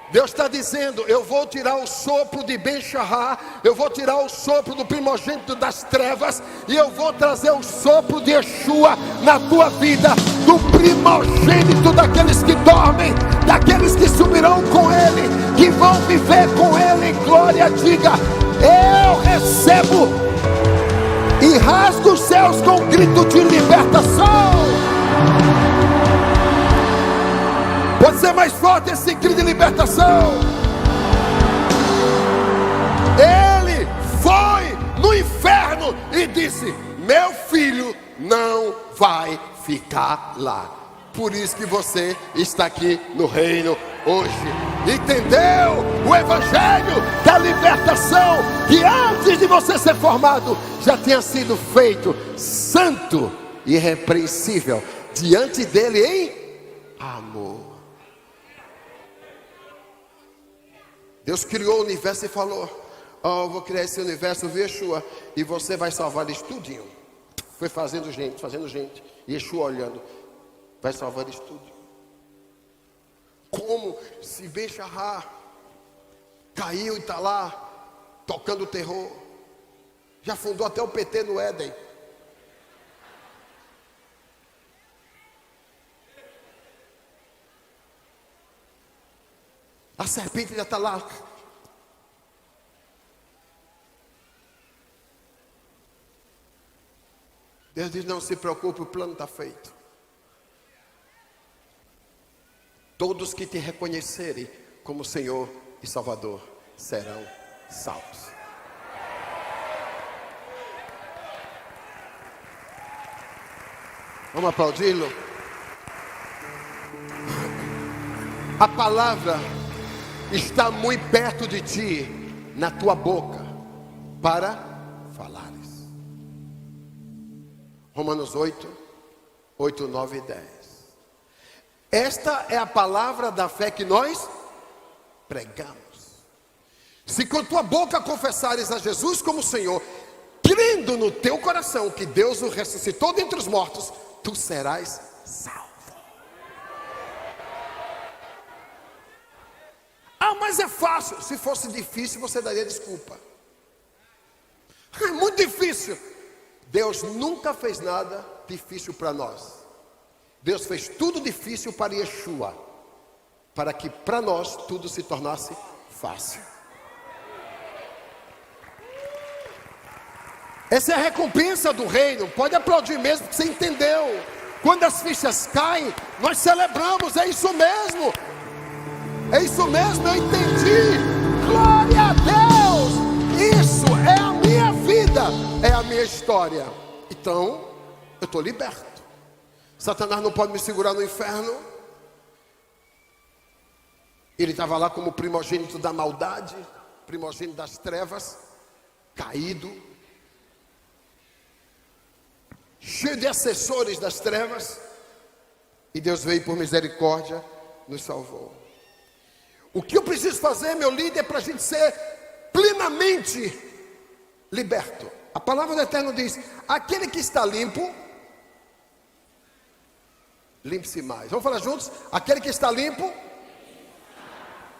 Deus está dizendo: eu vou tirar o sopro de Ben-Shahar, eu vou tirar o sopro do primogênito das trevas, e eu vou trazer o sopro de Yeshua na tua vida, do primogênito daqueles que dormem, daqueles que subirão com Ele, que vão viver com Ele em glória. Diga: eu recebo, e rasga os céus com um grito de libertação. Pode ser mais forte esse grito de libertação. Ele foi no inferno e disse: meu filho não vai ficar lá. Por isso que você está aqui no reino hoje. Entendeu? O evangelho da libertação, que antes de você ser formado já tinha sido feito santo e irrepreensível diante dele em amor. Deus criou o universo e falou: eu vou criar esse universo, Yeshua, e você vai salvar isso tudinho. Foi fazendo gente, e Yeshua olhando, vai salvar isso tudinho. Como se Ben-Shahar caiu e está lá tocando terror, já fundou até o PT no Éden. A serpente já está lá. Deus diz: não se preocupe, o plano está feito. Todos que te reconhecerem como Senhor e Salvador serão salvos. Vamos aplaudi-lo? A palavra está muito perto de ti, na tua boca, para falares. Romanos 8, 9 e 10. Esta é a palavra da fé que nós pregamos. Se com tua boca confessares a Jesus como Senhor, crendo no teu coração que Deus o ressuscitou dentre os mortos, tu serás salvo. Ah, mas é fácil. Se fosse difícil, você daria desculpa. É muito difícil. Deus nunca fez nada difícil para nós. Deus fez tudo difícil para Yeshua, para que para nós tudo se tornasse fácil. Essa é a recompensa do reino. Pode aplaudir mesmo, porque você entendeu. Quando as fichas caem, nós celebramos. É isso mesmo. É isso mesmo, eu entendi. Glória a Deus. Isso é a minha vida, é a minha história. Então, eu estou liberto. Satanás não pode me segurar no inferno. Ele estava lá como primogênito da maldade, primogênito das trevas, caído, cheio de assessores das trevas. E Deus veio por misericórdia, nos salvou. O que eu preciso fazer, meu líder, para a gente ser plenamente liberto? A palavra do Eterno diz: aquele que está limpo, limpe-se mais. Vamos falar juntos? Aquele que está limpo.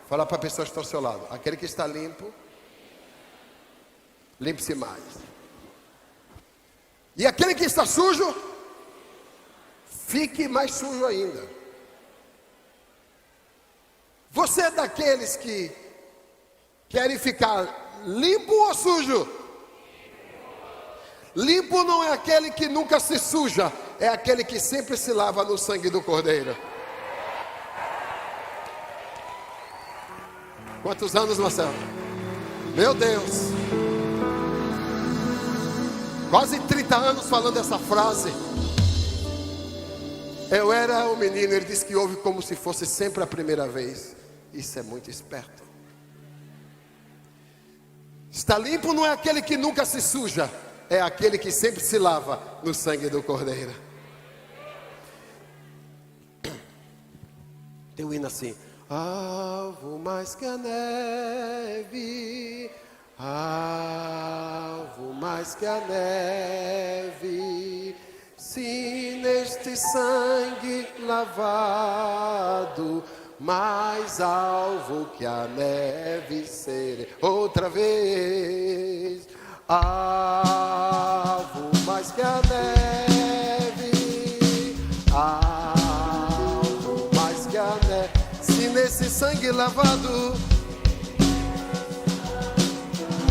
Fala para a pessoa que está ao seu lado: aquele que está limpo, limpe-se mais. E aquele que está sujo, fique mais sujo ainda. Você é daqueles que querem ficar limpo ou sujo? Limpo não é aquele que nunca se suja, é aquele que sempre se lava no sangue do Cordeiro. Quantos anos, Marcelo? Meu Deus! Quase 30 anos falando essa frase. Eu era um menino, ele disse que ouve como se fosse sempre a primeira vez. Isso é muito esperto. Está limpo não é aquele que nunca se suja, é aquele que sempre se lava no sangue do Cordeiro. Tem um hino assim: alvo mais que a neve, alvo mais que a neve, Se neste sangue lavado, mais alvo que a neve serei. Outra vez, alvo mais que a neve, alvo mais que a neve. Se nesse sangue lavado,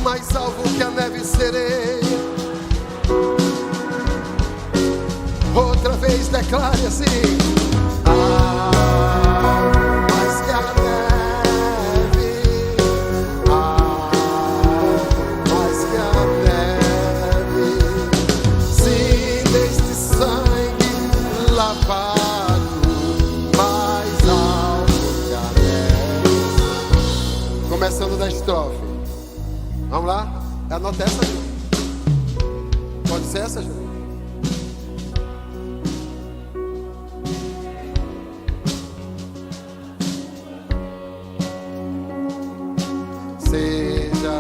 mais alvo que a neve serei. Outra vez declare assim: mais que a neve, mais que a neve. Se neste sangue lavado, mais alto que a neve. Começando da estrofe. Vamos lá? Anota essa, Ju. Pode ser essa, Ju? Seja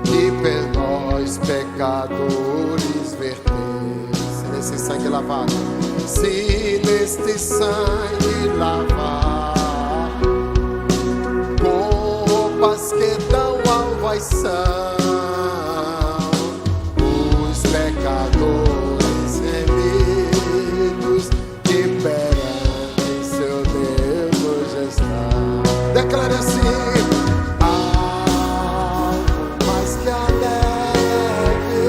que por nós pecadores vertesse nesse sangue lavado, se neste sangue lavar, com roupas que dão salvação, os pecadores remidos que perante seu Deus estão. Declare assim: mais que a neve,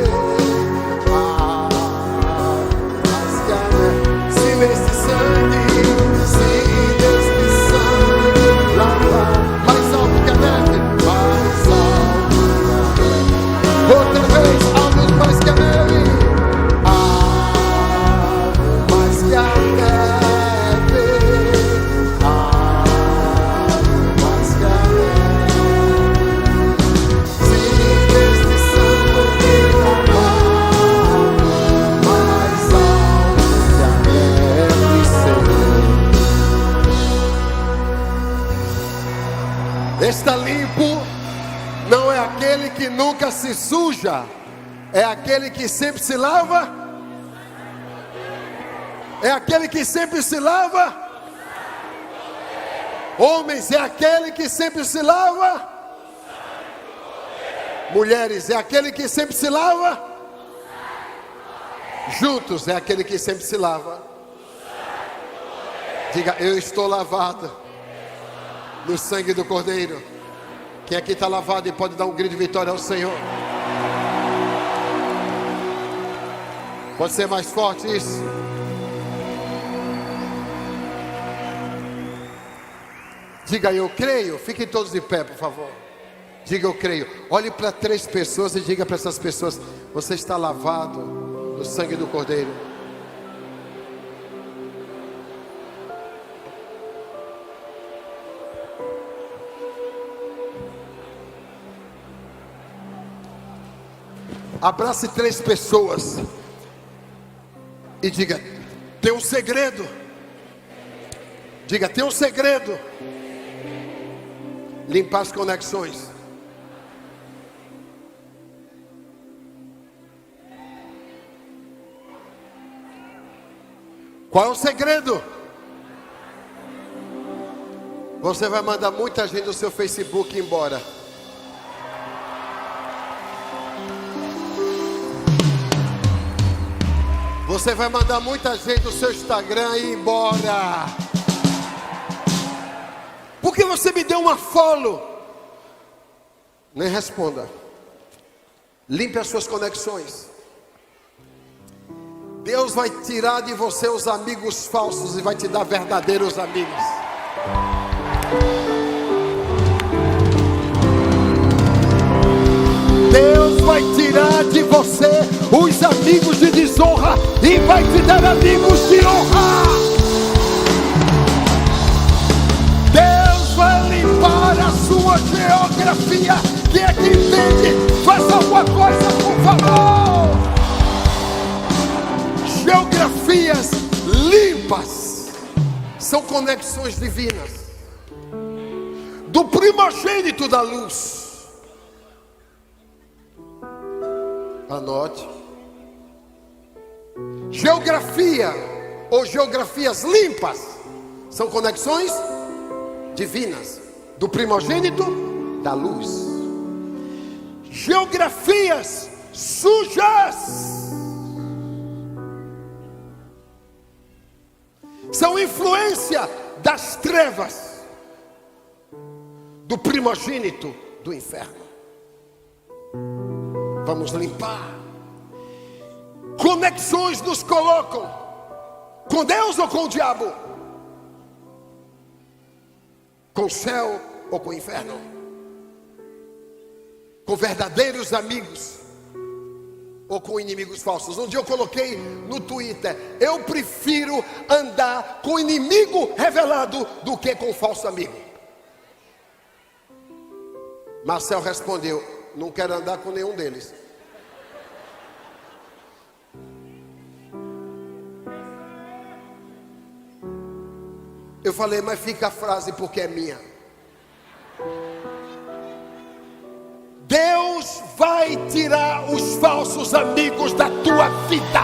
mais que a neve. Se neste sangue lavar, mais alto que a neve, mais alto que a neve. Outra vez, altos mais que a neve, mais que a neve, mais que a neve. Se neste sangue lavar, mais alto que a neve será. Está limpo. Não é aquele que nunca se suja, é aquele que sempre se lava. É aquele que sempre se lava. Homens, é aquele que sempre se lava. Mulheres, é aquele que sempre se lava. Juntos, é aquele que sempre se lava. Diga: eu estou lavado no sangue do Cordeiro. Quem aqui está lavado e pode dar um grito de vitória ao Senhor? Pode ser mais forte isso? Diga: eu creio. Fiquem todos de pé, por favor. Diga: eu creio. Olhe para 3 pessoas e diga para essas pessoas: você está lavado no sangue do Cordeiro. Abrace 3 pessoas e diga: tem um segredo. Diga: tem um segredo. Limpar as conexões. Qual é o segredo? Você vai mandar muita gente do seu Facebook embora. Você vai mandar muita gente do seu Instagram ir embora. Por que você me deu uma follow? Nem responda. Limpe as suas conexões. Deus vai tirar de você os amigos falsos e vai te dar verdadeiros amigos. Deus vai tirar de você os amigos de desonra e vai te dar amigos de honra. Deus vai limpar a sua geografia. Quem é que entende? Faça alguma coisa, por favor. Geografias limpas são conexões divinas. Do primogênito da luz Anote. Geografia ou geografias limpas são conexões divinas do primogênito da luz. Geografias sujas são influência das trevas do primogênito do inferno. Vamos limpar. Conexões nos colocam com Deus ou com o diabo, com o céu ou com o inferno, com verdadeiros amigos ou com inimigos falsos. Um dia eu coloquei no Twitter: eu prefiro andar com inimigo revelado do que com falso amigo. Marcel respondeu: não quero andar com nenhum deles. Eu falei: mas fica a frase porque é minha. Deus vai tirar os falsos amigos da tua vida.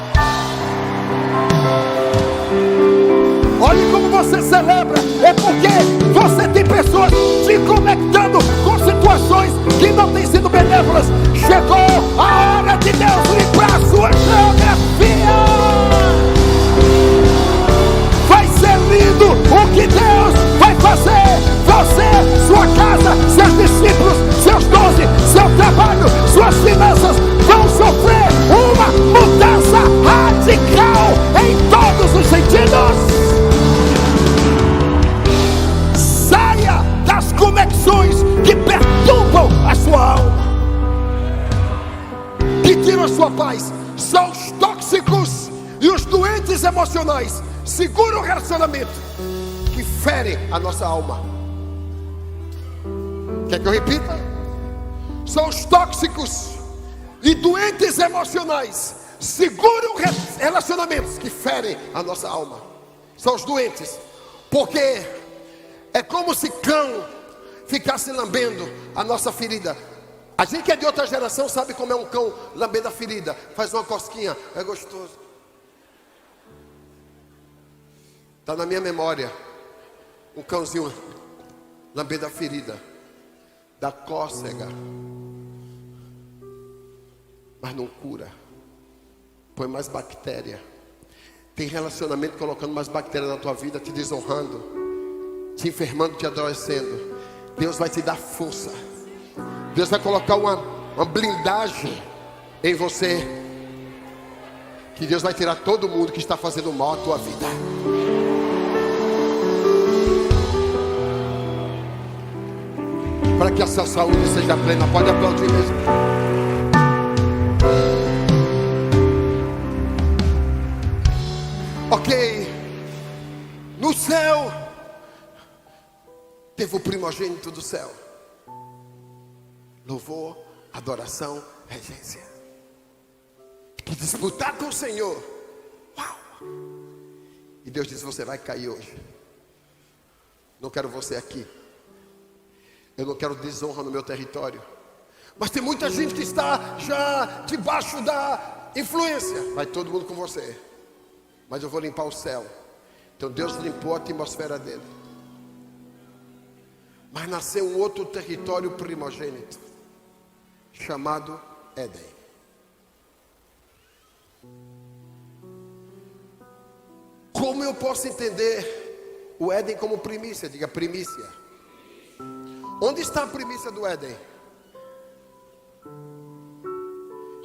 Olhe como você celebra. É porque você tem pessoas te conectando com situações que não têm sido benévolas. Chegou a hora de Deus limpar a sua geografia. Vai ser lindo o que Deus vai fazer. Você, sua casa, seus discípulos, seus 12, seu trabalho, suas finanças vão sofrer uma mudança radical em todos os sentidos. Saia das conexões que perturbam a sua alma, que tiram a sua paz. São os tóxicos e os doentes emocionais. Segura o relacionamento que fere a nossa alma. Quer que eu repita? São os tóxicos e doentes emocionais. Segura os relacionamentos que ferem a nossa alma. São os doentes, porque é como se cão ficasse lambendo a nossa ferida. A gente que é de outra geração sabe como é um cão lambendo a ferida. Faz uma cosquinha, é gostoso. Está na minha memória um cãozinho lambendo a ferida da cócega, mas não cura, põe mais bactéria. Tem relacionamento colocando mais bactéria na tua vida, te desonrando, te enfermando, te adoecendo. Deus vai te dar força. Deus vai colocar uma blindagem em você, que Deus vai tirar todo mundo que está fazendo mal à tua vida. Para que a sua saúde seja plena. Pode aplaudir mesmo. Ok. No céu teve o primogênito do céu. Louvor, adoração, regência. Que disputar com o Senhor. Uau. E Deus disse: você vai cair hoje. Não quero você aqui. Eu não quero desonra no meu território. Mas tem muita gente que está já debaixo da influência. Vai todo mundo com você. Mas eu vou limpar o céu. Então Deus limpou a atmosfera dele. Mas nasceu um outro território primogênito, chamado Éden. Como eu posso entender o Éden como primícia? Diga primícia. Onde está a primícia do Éden?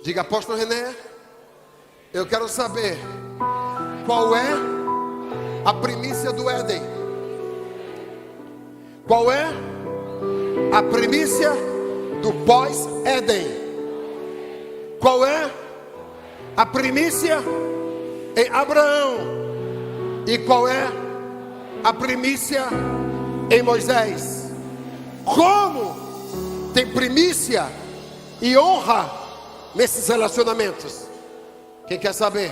Diga, apóstolo René, eu quero saber qual é a primícia do Éden. Qual é a primícia do pós-Éden? Qual é a primícia em Abraão? E qual é a primícia em Moisés? Como tem primícia e honra nesses relacionamentos? Quem quer saber?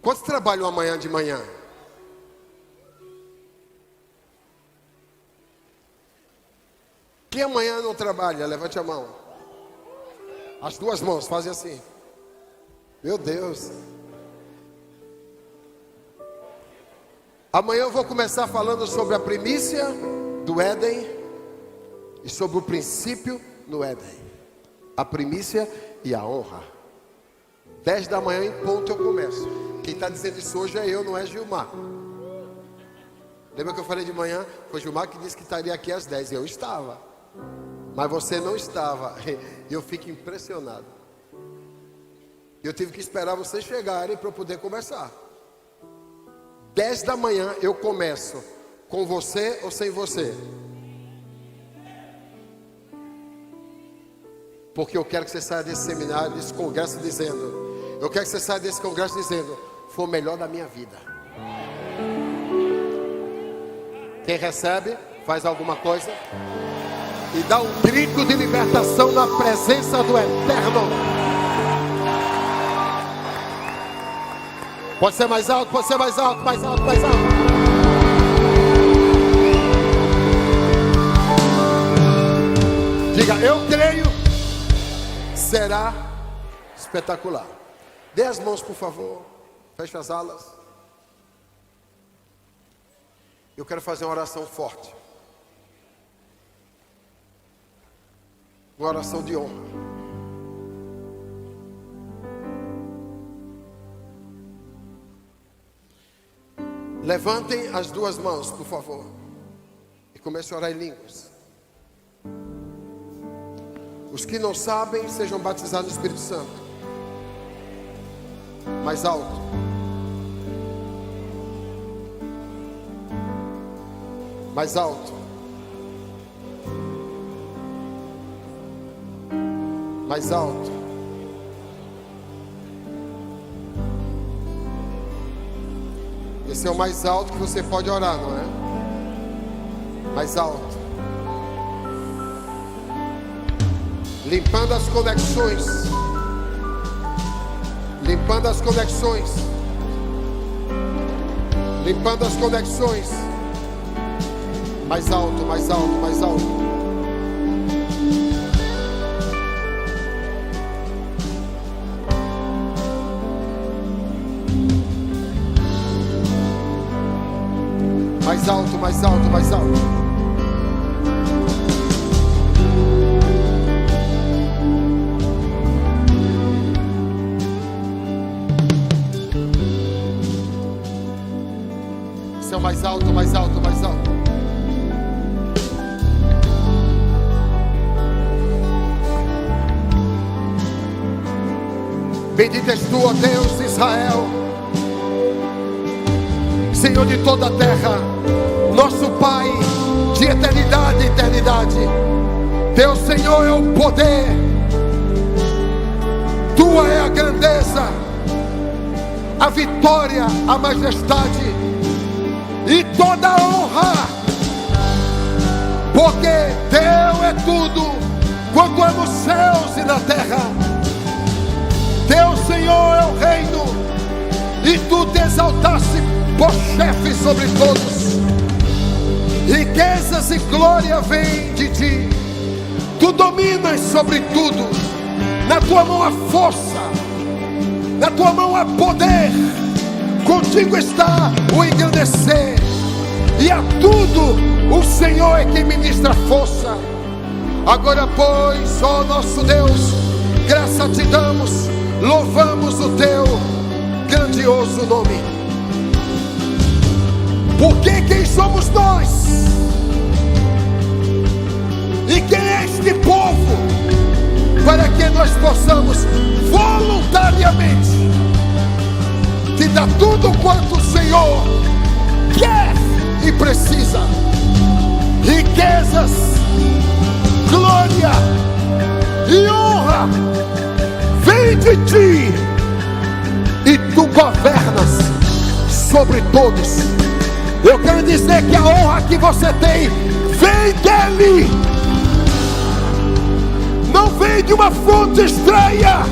Quantos trabalham amanhã de manhã? Quem amanhã não trabalha? Levante a mão. As duas mãos, fazem assim. Meu Deus. Amanhã eu vou começar falando sobre a primícia do Éden e sobre o princípio no Éden. A primícia e a honra. 10 da manhã em ponto eu começo. Quem está dizendo isso hoje é eu, não é Gilmar. Lembra que eu falei de manhã? Foi Gilmar que disse que estaria aqui às 10. Eu estava. Mas você não estava. E eu fico impressionado. Eu tive que esperar vocês chegarem para eu poder conversar. 10 da manhã eu começo. Com você ou sem você? Porque eu quero que você saia desse seminário, desse congresso dizendo. Eu quero que você saia desse congresso dizendo: foi o melhor da minha vida. Quem recebe, faz alguma coisa e dá um grito de libertação na presença do Eterno. Pode ser mais alto, pode ser mais alto, mais alto, mais alto. Diga: eu creio, será espetacular. Dê as mãos, por favor. Feche as alas. Eu quero fazer uma oração forte. Uma oração de honra. Levantem as duas mãos, por favor. E comece a orar em línguas. Os que não sabem, sejam batizados no Espírito Santo. Mais alto. Mais alto. Mais alto. Esse é o mais alto que você pode orar, não é? Mais alto. Limpando as conexões. Limpando as conexões. Limpando as conexões. Mais alto, mais alto, mais alto. Mais alto, mais alto, mais alto. Esse é o mais alto, mais alto, mais alto. Bendito és tu, ó Deus de Israel, Senhor de toda a terra, nosso Pai de eternidade em eternidade. Teu Senhor é o poder, tua é a grandeza, a vitória, a majestade e toda a honra, porque teu é tudo quanto é nos céus e na terra. Teu Senhor é o reino, e tu te exaltaste por chefe sobre todos. Riquezas e glória vêm de ti. Tu dominas sobre tudo. Na tua mão há força, na tua mão há poder. Contigo está o engrandecer, e a tudo o Senhor é quem ministra força. Agora, pois, ó nosso Deus, graça te damos, louvamos o teu grandioso nome. Porque quem somos nós? E quem é este povo para que nós possamos voluntariamente te dar tudo quanto o Senhor quer e precisa? Riquezas, glória e honra vem de ti, e tu governas sobre todos. Eu quero dizer que a honra que você tem vem dele, não vem de uma fonte estranha.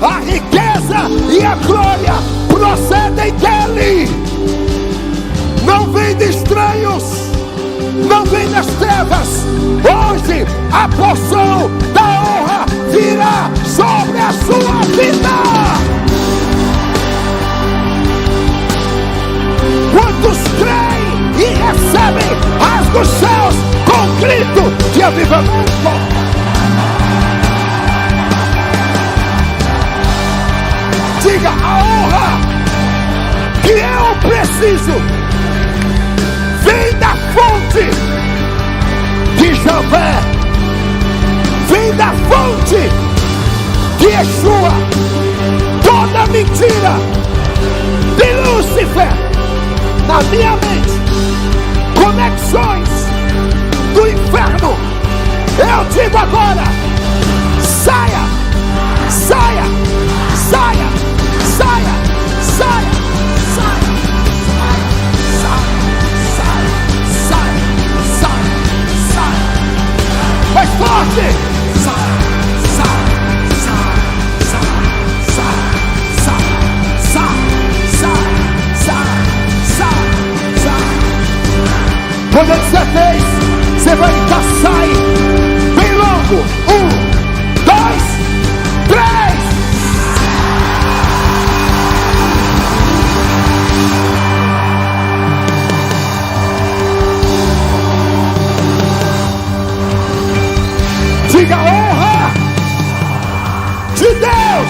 A riqueza e a glória procedem dele, não vem de estranhos, não vem das trevas. Hoje a porção da honra virá sobre a sua vida. Quantos creem e recebem, rasga os céus com grito de avivamento. Diga: a honra que eu preciso vem da fonte de Javé, vem da fonte de Yeshua. Toda mentira de Lúcifer na minha mente, conexões do inferno, eu digo agora: saia, saia, saia, saia, saia, saia, saia, saia, saia, saia. Mais forte! Saia, saia, saia, saia, saia, saia, saia, saia, saia. Quando eu disser 3, você vai gritar: sai, bem longo. 1, 2, 3. Diga: a honra de Deus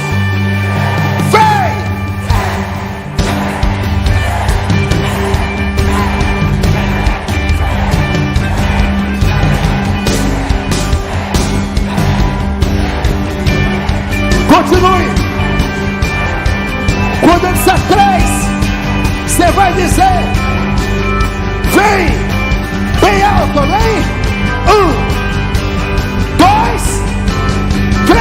vem. Continue. Quando eu disser 3, você vai dizer: vem, bem alto, amém? 1, 2, 3.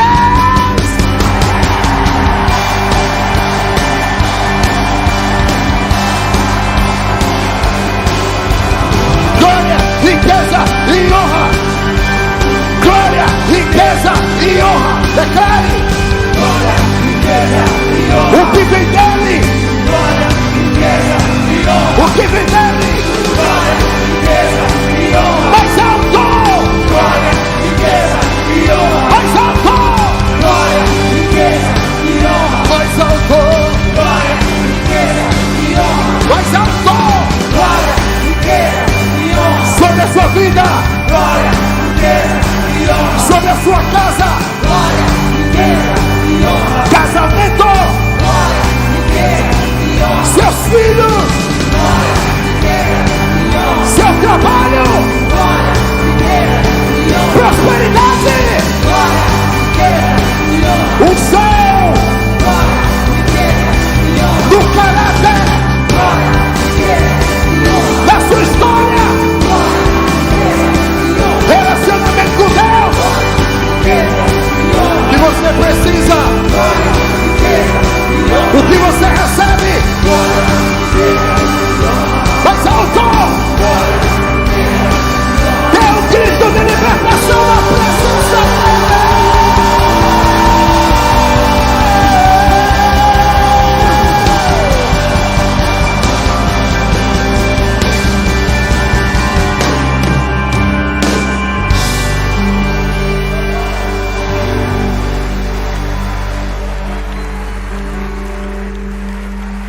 Glória, riqueza e honra. Glória, riqueza e honra. Declare: glória, riqueza e honra. O que vem dele? Glória, riqueza e honra. O que vem dele? Glória, riqueza e honra. Mais alto! Glória, riqueza e honra. Mais alto! Glória, riqueza e honra. Mais alto! Glória, riqueza e honra. Mais alto! Glória, riqueza e honra. Sobre a sua vida! Glória, riqueza e honra. Sobre a sua casa! Glória, riqueza e honra. Casamento! Glória, riqueza e honra. Seus filhos! Glória, riqueza e honra. Seu trabalho! Glória, riqueza e honra. Prosperidade! Glória, riqueza e honra. Unção! Glória, riqueza e honra. Do caráter! Glória, riqueza e honra. Da sua história! Glória, riqueza e honra. Relacionamento com Deus! Glória, riqueza e honra. O que você precisa? Glória, riqueza e honra. O que você recebe? Glória, riqueza e honra. Mais alto! Glória, riqueza e honra. Dê um grito de libertação na presença dele!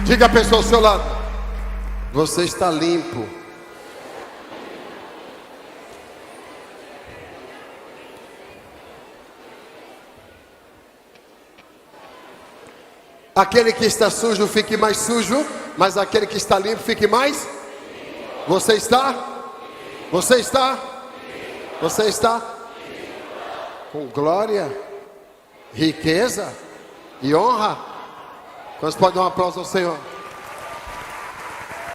Diga a pessoa ao seu lado: você está limpo. Aquele que está sujo fique mais sujo, mas aquele que está limpo fique mais. Você está? Você está? Você está? Com glória, riqueza e honra. Quantos podem dar um aplauso ao Senhor?